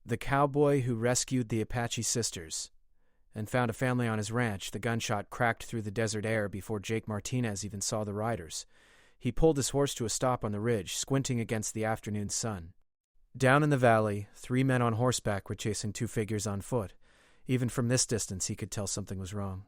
The cowboy who rescued the Apache sisters and found a family on his ranch. The gunshot cracked through the desert air before Jake Martinez even saw the riders. He pulled his horse to a stop on the ridge, squinting against the afternoon sun. Down in the valley, 3 men on horseback were chasing 2 figures on foot. Even from this distance, he could tell something was wrong.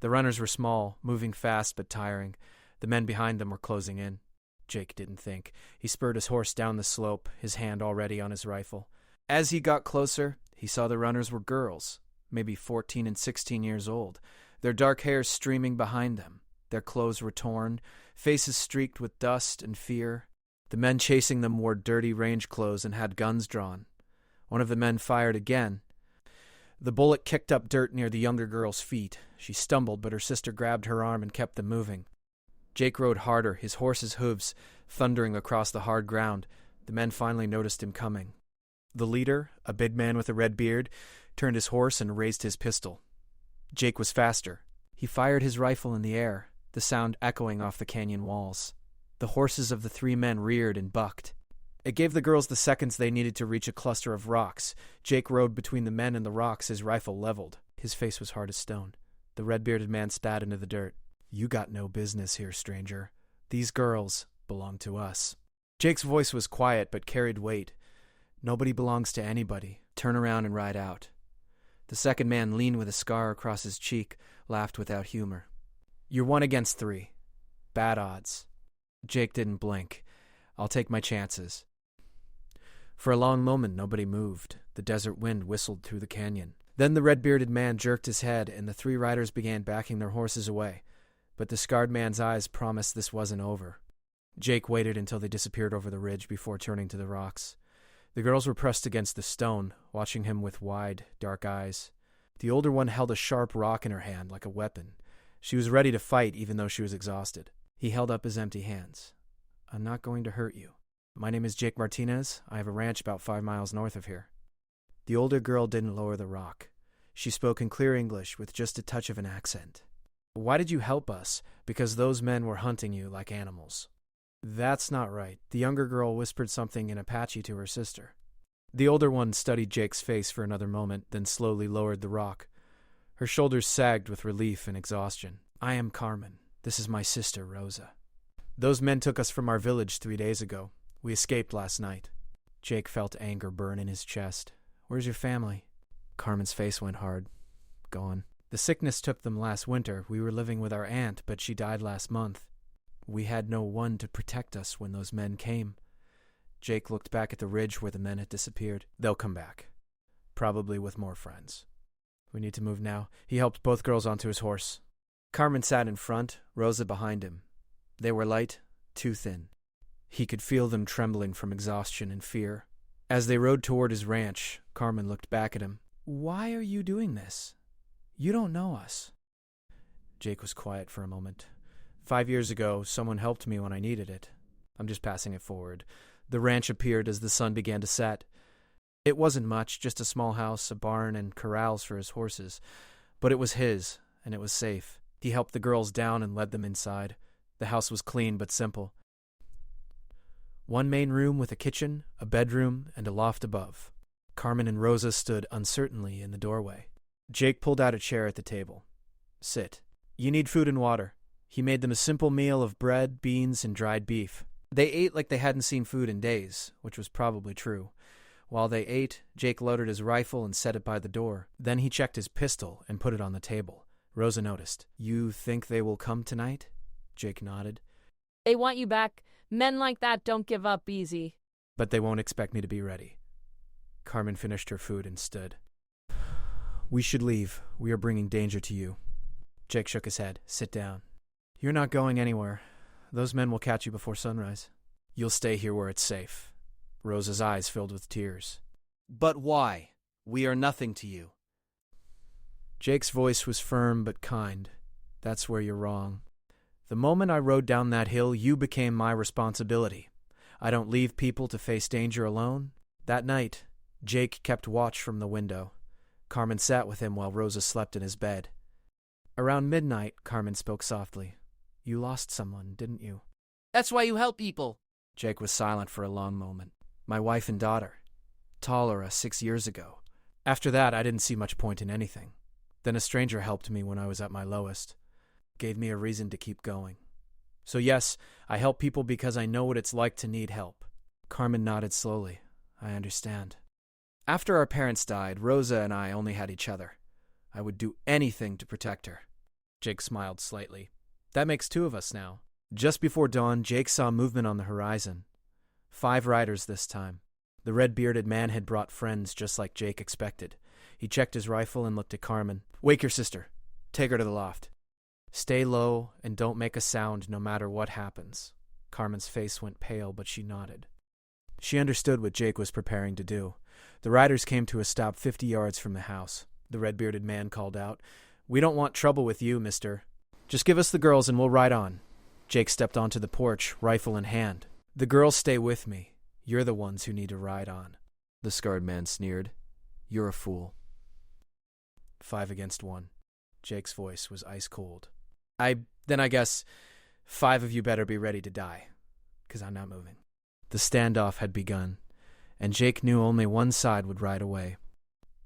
The runners were small, moving fast but tiring. The men behind them were closing in. Jake didn't think. He spurred his horse down the slope, his hand already on his rifle. As he got closer, he saw the runners were girls, maybe 14 and 16 years old, their dark hair streaming behind them. Their clothes were torn, faces streaked with dust and fear. The men chasing them wore dirty range clothes and had guns drawn. One of the men fired again. The bullet kicked up dirt near the younger girl's feet. She stumbled, but her sister grabbed her arm and kept them moving. Jake rode harder, his horse's hooves thundering across the hard ground. The men finally noticed him coming. The leader, a big man with a red beard, turned his horse and raised his pistol. Jake was faster. He fired his rifle in the air, the sound echoing off the canyon walls. The horses of the 3 men reared and bucked. It gave the girls the seconds they needed to reach a cluster of rocks. Jake rode between the men and the rocks, his rifle leveled. His face was hard as stone. The red-bearded man spat into the dirt. "You got no business here, stranger. These girls belong to us." Jake's voice was quiet but carried weight. "Nobody belongs to anybody. Turn around and ride out." The second man leaned with a scar across his cheek, laughed without humor. "You're 1 against 3. Bad odds." Jake didn't blink. "I'll take my chances." For a long moment, nobody moved. The desert wind whistled through the canyon. Then the red-bearded man jerked his head, and the 3 riders began backing their horses away. But the scarred man's eyes promised this wasn't over. Jake waited until they disappeared over the ridge before turning to the rocks. The girls were pressed against the stone, watching him with wide, dark eyes. The older one held a sharp rock in her hand, like a weapon. She was ready to fight, even though she was exhausted. He held up his empty hands. "I'm not going to hurt you. My name is Jake Martinez. I have a ranch about 5 miles north of here." The older girl didn't lower the rock. She spoke in clear English with just a touch of an accent. "Why did you help us? Because those men were hunting you like animals." "That's not right." The younger girl whispered something in Apache to her sister. The older one studied Jake's face for another moment, then slowly lowered the rock. Her shoulders sagged with relief and exhaustion. "I am Carmen. This is my sister, Rosa. Those men took us from our village 3 days ago. We escaped last night." Jake felt anger burn in his chest. "Where's your family?" Carmen's face went hard. "Gone. The sickness took them last winter. We were living with our aunt, but she died last month. We had no one to protect us when those men came." Jake looked back at the ridge where the men had disappeared. "They'll come back. Probably with more friends. We need to move now." He helped both girls onto his horse. Carmen sat in front, Rosa behind him. They were light, too thin. He could feel them trembling from exhaustion and fear. As they rode toward his ranch, Carmen looked back at him. "Why are you doing this? You don't know us." Jake was quiet for a moment. 5 years ago, someone helped me when I needed it. I'm just passing it forward." The ranch appeared as the sun began to set. It wasn't much, just a small house, a barn, and corrals for his horses. But it was his, and it was safe. He helped the girls down and led them inside. The house was clean but simple. 1 main room with a kitchen, a bedroom, and a loft above. Carmen and Rosa stood uncertainly in the doorway. Jake pulled out a chair at the table. "Sit. You need food and water." He made them a simple meal of bread, beans, and dried beef. They ate like they hadn't seen food in days, which was probably true. While they ate, Jake loaded his rifle and set it by the door. Then he checked his pistol and put it on the table. Rosa noticed. "You think they will come tonight?" Jake nodded. "They want you back. Men like that don't give up easy." "But they won't expect me to be ready." Carmen finished her food and stood. "We should leave. We are bringing danger to you." Jake shook his head. "Sit down. You're not going anywhere. Those men will catch you before sunrise. You'll stay here where it's safe." Rosa's eyes filled with tears. "But why? We are nothing to you." Jake's voice was firm but kind. "That's where you're wrong. The moment I rode down that hill, you became my responsibility. I don't leave people to face danger alone." That night, Jake kept watch from the window. Carmen sat with him while Rosa slept in his bed. Around midnight, Carmen spoke softly. "You lost someone, didn't you?" "That's why you help people." Jake was silent for a long moment. "My wife and daughter." Tolerance 6 years ago. After that, I didn't see much point in anything. Then a stranger helped me when I was at my lowest. Gave me a reason to keep going. So yes, I help people because I know what it's like to need help. Carmen nodded slowly. I understand. After our parents died, Rosa and I only had each other. I would do anything to protect her. Jake smiled slightly. That makes 2 of us now. Just before dawn, Jake saw movement on the horizon. 5 riders this time. The red-bearded man had brought friends just like Jake expected. He checked his rifle and looked at Carmen. Wake your sister. Take her to the loft. Stay low and don't make a sound no matter what happens. Carmen's face went pale, but she nodded. She understood what Jake was preparing to do. The riders came to a stop 50 yards from the house. The red-bearded man called out, We don't want trouble with you, mister. Just give us the girls and we'll ride on. Jake stepped onto the porch, rifle in hand. The girls stay with me. You're the ones who need to ride on. The scarred man sneered. You're a fool. 5 against 1. Jake's voice was ice cold. I guess 5 of you better be ready to die, 'cause I'm not moving. The standoff had begun, and Jake knew only one side would ride away.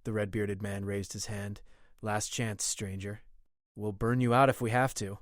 The red-bearded man raised his hand. Last chance, stranger. We'll burn you out if we have to.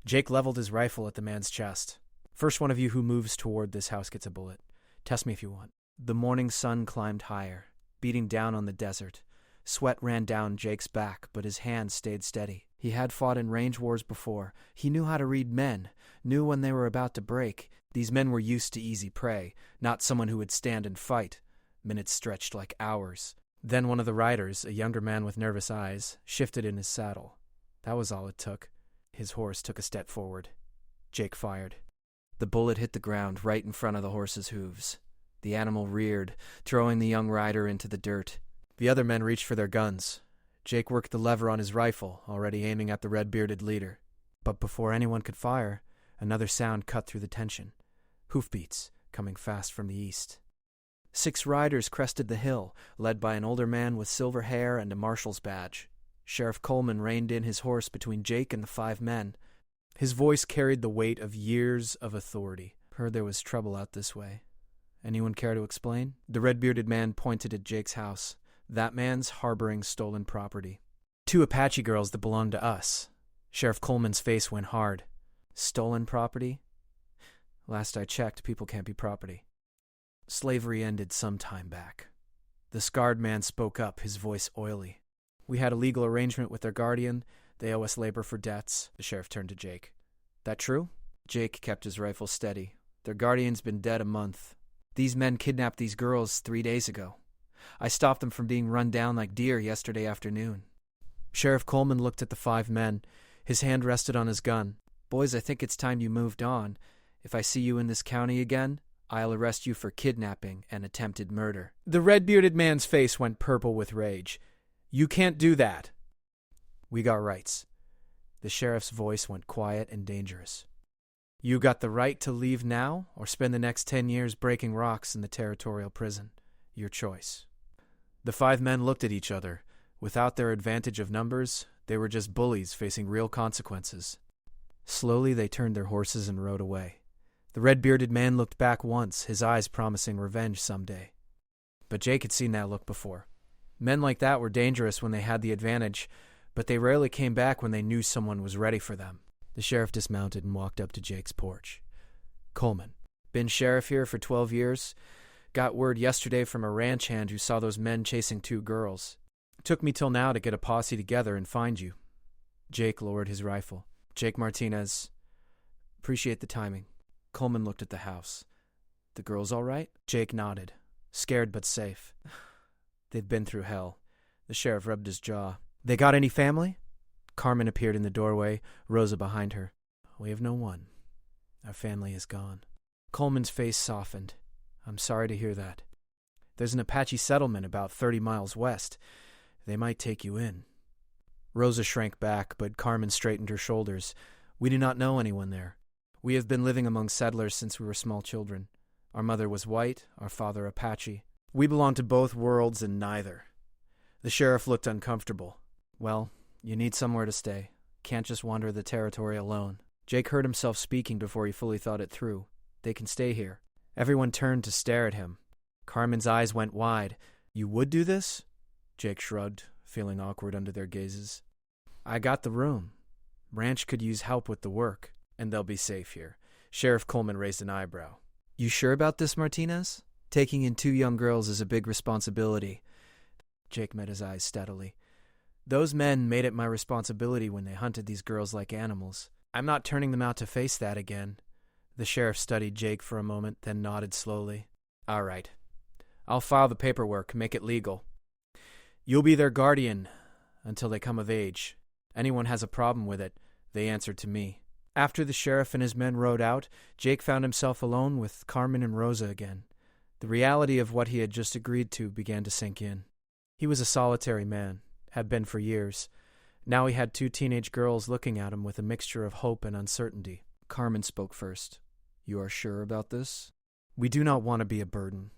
Jake leveled his rifle at the man's chest. First one of you who moves toward this house gets a bullet. Test me if you want. The morning sun climbed higher, beating down on the desert. Sweat ran down Jake's back, but his hands stayed steady. He had fought in range wars before. He knew how to read men, knew when they were about to break. These men were used to easy prey, not someone who would stand and fight. Minutes stretched like hours. Then one of the riders, a younger man with nervous eyes, shifted in his saddle. That was all it took. His horse took a step forward. Jake fired. The bullet hit the ground right in front of the horse's hooves. The animal reared, throwing the young rider into the dirt. The other men reached for their guns. Jake worked the lever on his rifle, already aiming at the red-bearded leader. But before anyone could fire, another sound cut through the tension. Hoofbeats, coming fast from the east. 6 riders crested the hill, led by an older man with silver hair and a marshal's badge. Sheriff Coleman reined in his horse between Jake and the 5 men. His voice carried the weight of years of authority. Heard there was trouble out this way. Anyone care to explain? The red-bearded man pointed at Jake's house. That man's harboring stolen property. 2 Apache girls that belonged to us. Sheriff Coleman's face went hard. Stolen property? Last I checked, people can't be property. Slavery ended some time back. The scarred man spoke up, his voice oily. We had a legal arrangement with their guardian. They owe us labor for debts. The sheriff turned to Jake. That true? Jake kept his rifle steady. Their guardian's been dead a month. These men kidnapped these girls 3 days ago. I stopped them from being run down like deer yesterday afternoon. Sheriff Coleman looked at the 5 men. His hand rested on his gun. Boys, I think it's time you moved on. If I see you in this county again, I'll arrest you for kidnapping and attempted murder. The red-bearded man's face went purple with rage. You can't do that. We got rights. The sheriff's voice went quiet and dangerous. You got the right to leave now or spend the next 10 years breaking rocks in the territorial prison. Your choice. The 5 men looked at each other. Without their advantage of numbers, they were just bullies facing real consequences. Slowly they turned their horses and rode away. The red-bearded man looked back once, his eyes promising revenge someday. But Jake had seen that look before. Men like that were dangerous when they had the advantage, but they rarely came back when they knew someone was ready for them. The sheriff dismounted and walked up to Jake's porch. Coleman. Been sheriff here for 12 years. Got word yesterday from a ranch hand who saw those men chasing 2 girls. Took me till now to get a posse together and find you. Jake lowered his rifle. Jake Martinez. Appreciate the timing. Coleman looked at the house. The girls all right? Jake nodded. Scared but safe. They've been through hell. The sheriff rubbed his jaw. They got any family? Carmen appeared in the doorway, Rosa behind her. We have no one. Our family is gone. Coleman's face softened. I'm sorry to hear that. There's an Apache settlement about 30 miles west. They might take you in. Rosa shrank back, but Carmen straightened her shoulders. We do not know anyone there. We have been living among settlers since we were small children. Our mother was white, our father Apache. We belong to both worlds and neither. The sheriff looked uncomfortable. Well, you need somewhere to stay. Can't just wander the territory alone. Jake heard himself speaking before he fully thought it through. They can stay here. Everyone turned to stare at him. Carmen's eyes went wide. You would do this? Jake shrugged, feeling awkward under their gazes. I got the room. Ranch could use help with the work, and they'll be safe here. Sheriff Coleman raised an eyebrow. You sure about this, Martinez? Taking in 2 young girls is a big responsibility. Jake met his eyes steadily. Those men made it my responsibility when they hunted these girls like animals. I'm not turning them out to face that again. The sheriff studied Jake for a moment, then nodded slowly. All right. I'll file the paperwork, make it legal. You'll be their guardian until they come of age. Anyone has a problem with it, they answer to me. After the sheriff and his men rode out, Jake found himself alone with Carmen and Rosa again. The reality of what he had just agreed to began to sink in. He was a solitary man, had been for years. Now he had 2 teenage girls looking at him with a mixture of hope and uncertainty. Carmen spoke first. You are sure about this? We do not want to be a burden.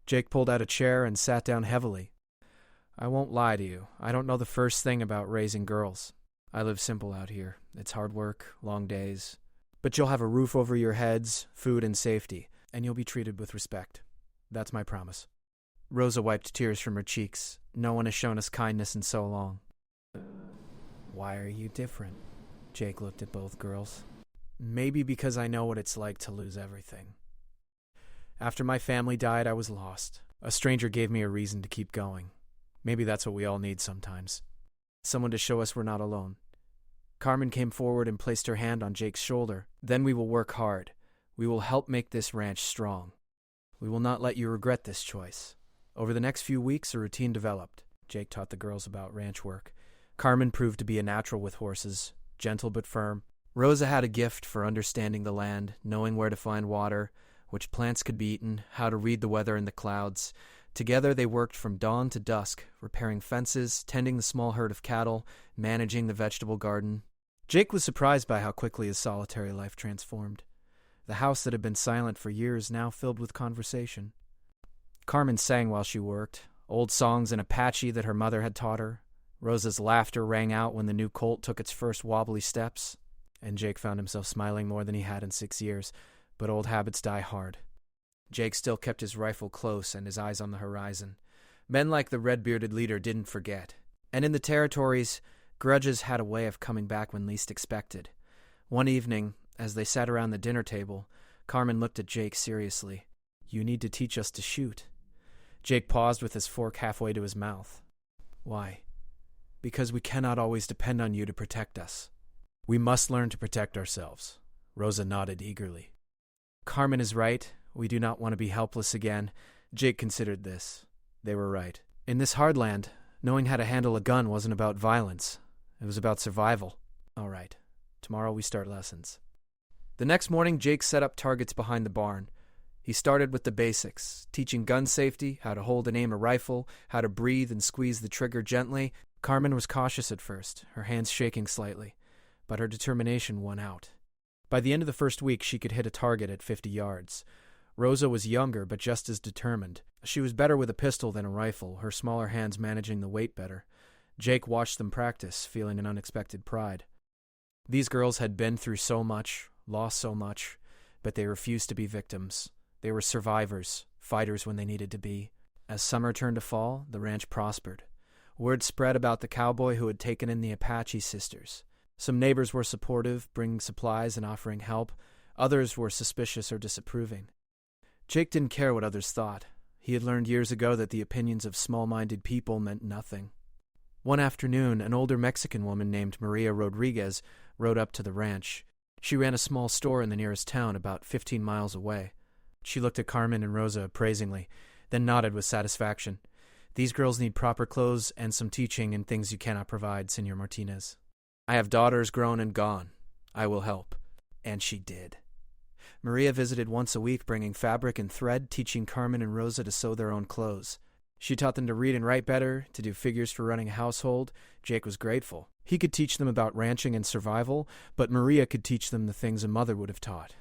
Jake pulled out a chair and sat down heavily. I won't lie to you. I don't know the first thing about raising girls. I live simple out here. It's hard work, long days. But you'll have a roof over your heads, food and safety, and you'll be treated with respect. That's my promise. Rosa wiped tears from her cheeks. No one has shown us kindness in so long. Why are you different? Jake looked at both girls. Maybe because I know what it's like to lose everything. After my family died, I was lost. A stranger gave me a reason to keep going. Maybe that's what we all need sometimes. Someone to show us we're not alone. Carmen came forward and placed her hand on Jake's shoulder. Then we will work hard. We will help make this ranch strong. We will not let you regret this choice. Over the next few weeks, a routine developed. Jake taught the girls about ranch work. Carmen proved to be a natural with horses, gentle but firm. Rosa had a gift for understanding the land, knowing where to find water, which plants could be eaten, how to read the weather and the clouds. Together they worked from dawn to dusk, repairing fences, tending the small herd of cattle, managing the vegetable garden. Jake was surprised by how quickly his solitary life transformed. The house that had been silent for years now filled with conversation. Carmen sang while she worked, old songs in Apache that her mother had taught her. Rosa's laughter rang out when the new colt took its first wobbly steps, and Jake found himself smiling more than he had in 6 years, but old habits die hard. Jake still kept his rifle close and his eyes on the horizon. Men like the red-bearded leader didn't forget. And in the territories, grudges had a way of coming back when least expected. One evening, as they sat around the dinner table, Carmen looked at Jake seriously. You need to teach us to shoot. Jake paused with his fork halfway to his mouth. Why? Because we cannot always depend on you to protect us. We must learn to protect ourselves. Rosa nodded eagerly. Carmen is right. We do not want to be helpless again. Jake considered this. They were right. In this hard land, knowing how to handle a gun wasn't about violence. It was about survival. All right. Tomorrow we start lessons. The next morning, Jake set up targets behind the barn. He started with the basics, teaching gun safety, how to hold and aim a rifle, how to breathe and squeeze the trigger gently. Carmen was cautious at first, her hands shaking slightly, but her determination won out. By the end of the first week, she could hit a target at 50 yards. Rosa was younger, but just as determined. She was better with a pistol than a rifle, her smaller hands managing the weight better. Jake watched them practice, feeling an unexpected pride. These girls had been through so much, lost so much, but they refused to be victims. They were survivors, fighters when they needed to be. As summer turned to fall, the ranch prospered. Word spread about the cowboy who had taken in the Apache sisters. Some neighbors were supportive, bringing supplies and offering help. Others were suspicious or disapproving. Jake didn't care what others thought. He had learned years ago that the opinions of small-minded people meant nothing. One afternoon, an older Mexican woman named Maria Rodriguez rode up to the ranch. She ran a small store in the nearest town, about 15 miles away. She looked at Carmen and Rosa appraisingly, then nodded with satisfaction. These girls need proper clothes and some teaching in things you cannot provide, Senor Martinez. I have daughters grown and gone. I will help. And she did. Maria visited once a week, bringing fabric and thread, teaching Carmen and Rosa to sew their own clothes. She taught them to read and write better, to do figures for running a household. Jake was grateful. He could teach them about ranching and survival, but Maria could teach them the things a mother would have taught.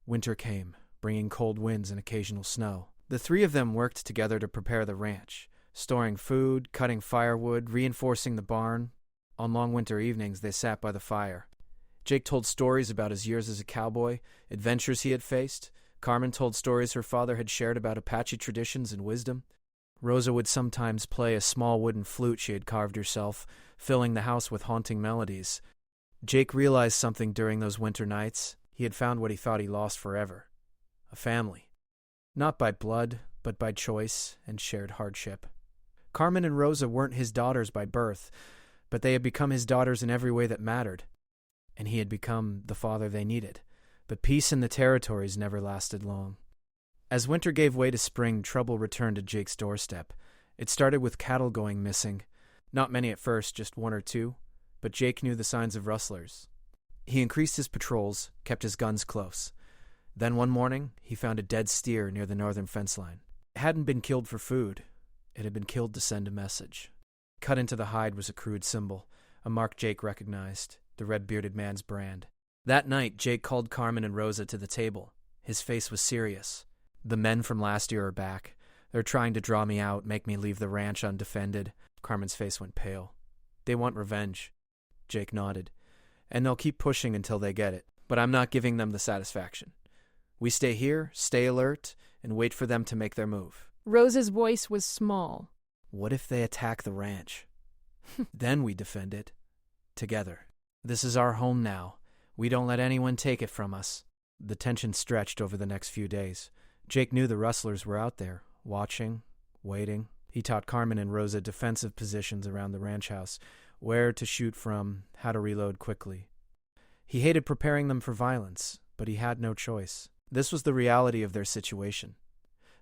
Winter came, bringing cold winds and occasional snow. The 3 of them worked together to prepare the ranch, storing food, cutting firewood, reinforcing the barn. On long winter evenings, they sat by the fire. Jake told stories about his years as a cowboy, adventures he had faced, Carmen told stories her father had shared about Apache traditions and wisdom. Rosa would sometimes play a small wooden flute she had carved herself, filling the house with haunting melodies. Jake realized something during those winter nights. He had found what he thought he lost forever: a family. Not by blood, but by choice and shared hardship. Carmen and Rosa weren't his daughters by birth, but they had become his daughters in every way that mattered, and he had become the father they needed. But peace in the territories never lasted long. As winter gave way to spring, trouble returned to Jake's doorstep. It started with cattle going missing. Not many at first, just one or two, but Jake knew the signs of rustlers. He increased his patrols, kept his guns close. Then one morning, he found a dead steer near the northern fence line. It hadn't been killed for food. It had been killed to send a message. Cut into the hide was a crude symbol, a mark Jake recognized, the red-bearded man's brand. That night, Jake called Carmen and Rosa to the table. His face was serious. "The men from last year are back. They're trying to draw me out, make me leave the ranch undefended." Carmen's face went pale. "They want revenge." Jake nodded. "And they'll keep pushing until they get it. But I'm not giving them the satisfaction. We stay here, stay alert, and wait for them to make their move." Rosa's voice was small. "What if they attack the ranch? Then we defend it. Together. This is our home now. We don't let anyone take it from us." The tension stretched over the next few days. Jake knew the rustlers were out there, watching, waiting. He taught Carmen and Rosa defensive positions around the ranch house, where to shoot from, how to reload quickly. He hated preparing them for violence, but he had no choice. This was the reality of their situation.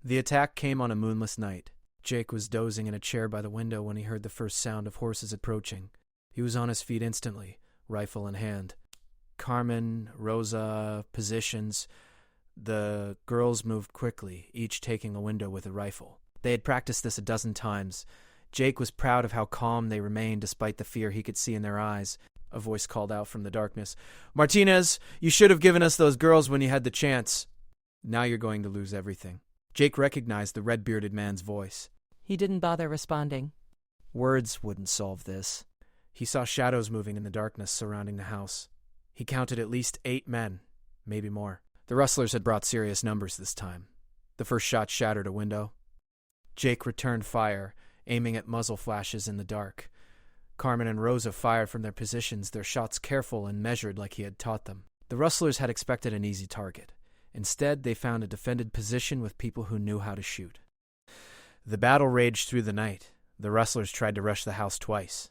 The attack came on a moonless night. Jake was dozing in a chair by the window when he heard the first sound of horses approaching. He was on his feet instantly, rifle in hand. Carmen, Rosa, positions. The girls moved quickly, each taking a window with a rifle. They had practiced this a dozen times. Jake was proud of how calm they remained despite the fear he could see in their eyes. A voice called out from the darkness, "Martinez, you should have given us those girls when you had the chance. Now you're going to lose everything." Jake recognized the red-bearded man's voice. He didn't bother responding. Words wouldn't solve this. He saw shadows moving in the darkness surrounding the house. He counted at least 8 men, maybe more. The rustlers had brought serious numbers this time. The first shot shattered a window. Jake returned fire, aiming at muzzle flashes in the dark. Carmen and Rosa fired from their positions, their shots careful and measured like he had taught them. The rustlers had expected an easy target. Instead, they found a defended position with people who knew how to shoot. The battle raged through the night. The rustlers tried to rush the house twice.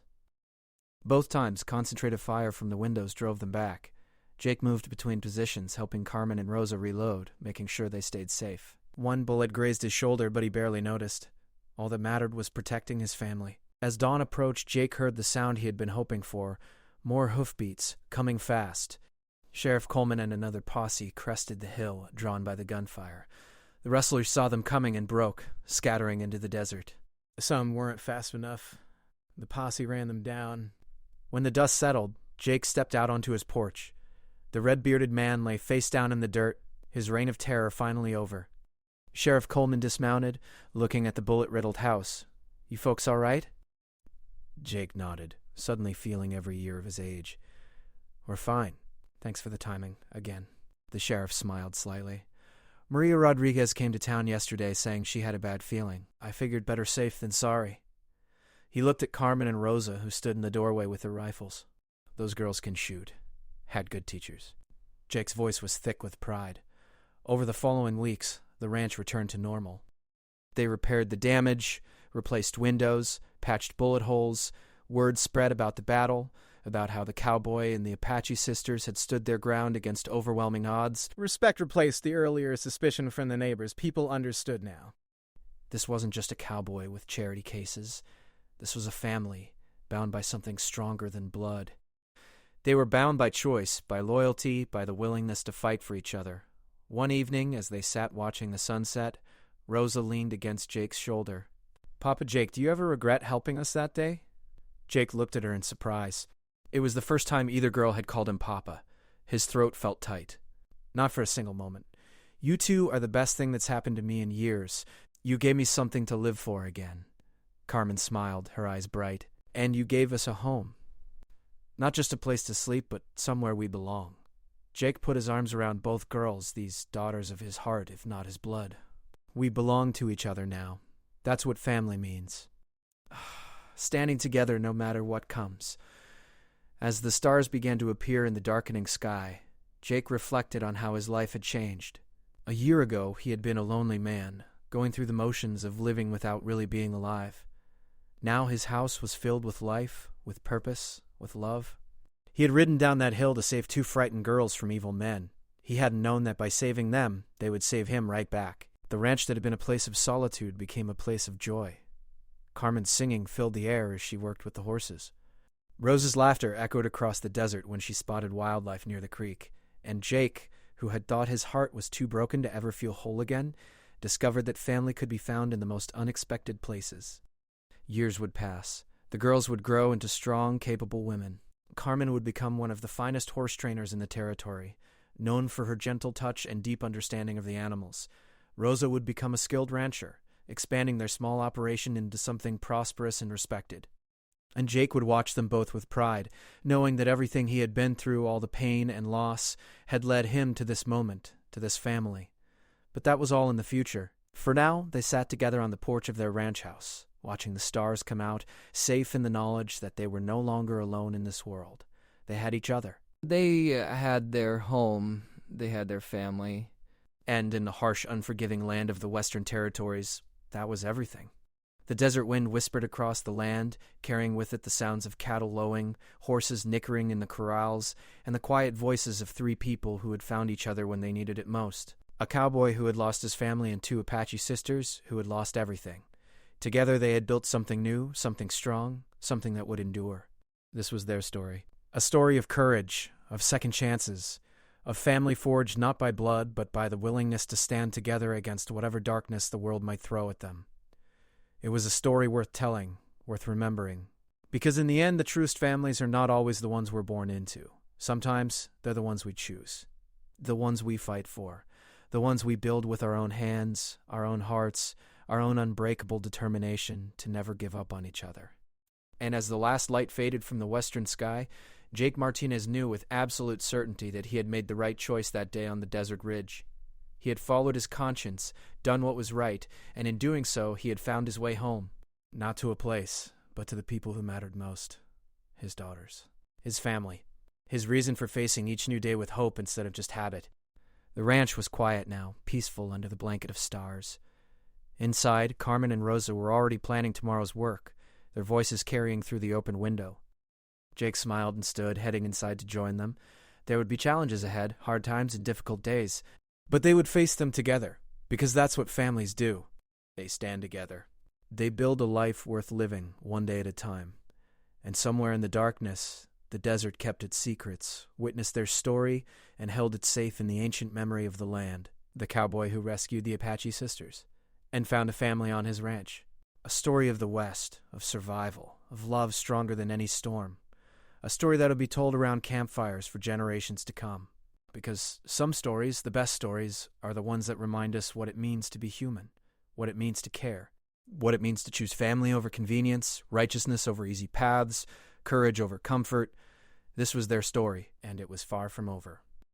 Both times, concentrated fire from the windows drove them back. Jake moved between positions, helping Carmen and Rosa reload, making sure they stayed safe. One bullet grazed his shoulder, but he barely noticed. All that mattered was protecting his family. As dawn approached, Jake heard the sound he had been hoping for. More hoofbeats, coming fast. Sheriff Coleman and another posse crested the hill, drawn by the gunfire. The rustlers saw them coming and broke, scattering into the desert. Some weren't fast enough. The posse ran them down. When the dust settled, Jake stepped out onto his porch. The red-bearded man lay face down in the dirt, his reign of terror finally over. Sheriff Coleman dismounted, looking at the bullet-riddled house. "You folks all right?" Jake nodded, suddenly feeling every year of his age. "We're fine. Thanks for the timing, again." The sheriff smiled slightly. "Maria Rodriguez came to town yesterday saying she had a bad feeling. I figured better safe than sorry." He looked at Carmen and Rosa, who stood in the doorway with their rifles. "Those girls can shoot. Had good teachers." Jake's voice was thick with pride. Over the following weeks, the ranch returned to normal. They repaired the damage, replaced windows, patched bullet holes. Word spread about the battle, about how the Cowboy and the Apache sisters had stood their ground against overwhelming odds. Respect replaced the earlier suspicion from the neighbors. People understood now. This wasn't just a cowboy with charity cases. This was a family, bound by something stronger than blood. They were bound by choice, by loyalty, by the willingness to fight for each other. One evening, as they sat watching the sunset, Rosa leaned against Jake's shoulder. "Papa Jake, do you ever regret helping us that day?" Jake looked at her in surprise. It was the first time either girl had called him Papa. His throat felt tight. "Not for a single moment. You two are the best thing that's happened to me in years. You gave me something to live for again." Carmen smiled, her eyes bright. "And you gave us a home. Not just a place to sleep, but somewhere we belong." Jake put his arms around both girls, these daughters of his heart, if not his blood. We belong to each other now. That's what family means. Standing together no matter what comes. As the stars began to appear in the darkening sky, Jake reflected on how his life had changed. A year ago, he had been a lonely man, going through the motions of living without really being alive. Now his house was filled with life, with purpose, with love. He had ridden down that hill to save two frightened girls from evil men. He hadn't known that by saving them, they would save him right back. The ranch that had been a place of solitude became a place of joy. Carmen's singing filled the air as she worked with the horses. Rose's laughter echoed across the desert when she spotted wildlife near the creek, and Jake, who had thought his heart was too broken to ever feel whole again, discovered that family could be found in the most unexpected places. Years would pass. The girls would grow into strong, capable women. Carmen would become one of the finest horse trainers in the territory, known for her gentle touch and deep understanding of the animals. Rosa would become a skilled rancher, expanding their small operation into something prosperous and respected. And Jake would watch them both with pride, knowing that everything he had been through, all the pain and loss, had led him to this moment, to this family. But that was all in the future. For now, they sat together on the porch of their ranch house, watching the stars come out, safe in the knowledge that they were no longer alone in this world. They had each other. They had their home, they had their family. And in the harsh, unforgiving land of the Western Territories, that was everything. The desert wind whispered across the land, carrying with it the sounds of cattle lowing, horses nickering in the corrals, and the quiet voices of three people who had found each other when they needed it most. A cowboy who had lost his family and two Apache sisters who had lost everything. Together they had built something new, something strong, something that would endure. This was their story. A story of courage, of second chances, of family forged not by blood but by the willingness to stand together against whatever darkness the world might throw at them. It was a story worth telling, worth remembering. Because in the end, the truest families are not always the ones we're born into. Sometimes they're the ones we choose. The ones we fight for. The ones we build with our own hands, our own hearts, our own unbreakable determination to never give up on each other. And as the last light faded from the western sky, Jake Martinez knew with absolute certainty that he had made the right choice that day on the desert ridge. He had followed his conscience, done what was right, and in doing so, he had found his way home. Not to a place, but to the people who mattered most. His daughters. His family. His reason for facing each new day with hope instead of just habit. The ranch was quiet now, peaceful under the blanket of stars. Inside, Carmen and Rosa were already planning tomorrow's work, their voices carrying through the open window. Jake smiled and stood, heading inside to join them. There would be challenges ahead, hard times and difficult days, but they would face them together, because that's what families do. They stand together. They build a life worth living, one day at a time. And somewhere in the darkness, the desert kept its secrets, witnessed their story, and held it safe in the ancient memory of the land, the cowboy who rescued the Apache sisters, and found a family on his ranch. A story of the West, of survival, of love stronger than any storm. A story that'll be told around campfires for generations to come. Because some stories, the best stories, are the ones that remind us what it means to be human, what it means to care, what it means to choose family over convenience, righteousness over easy paths, courage over comfort. This was their story, and it was far from over.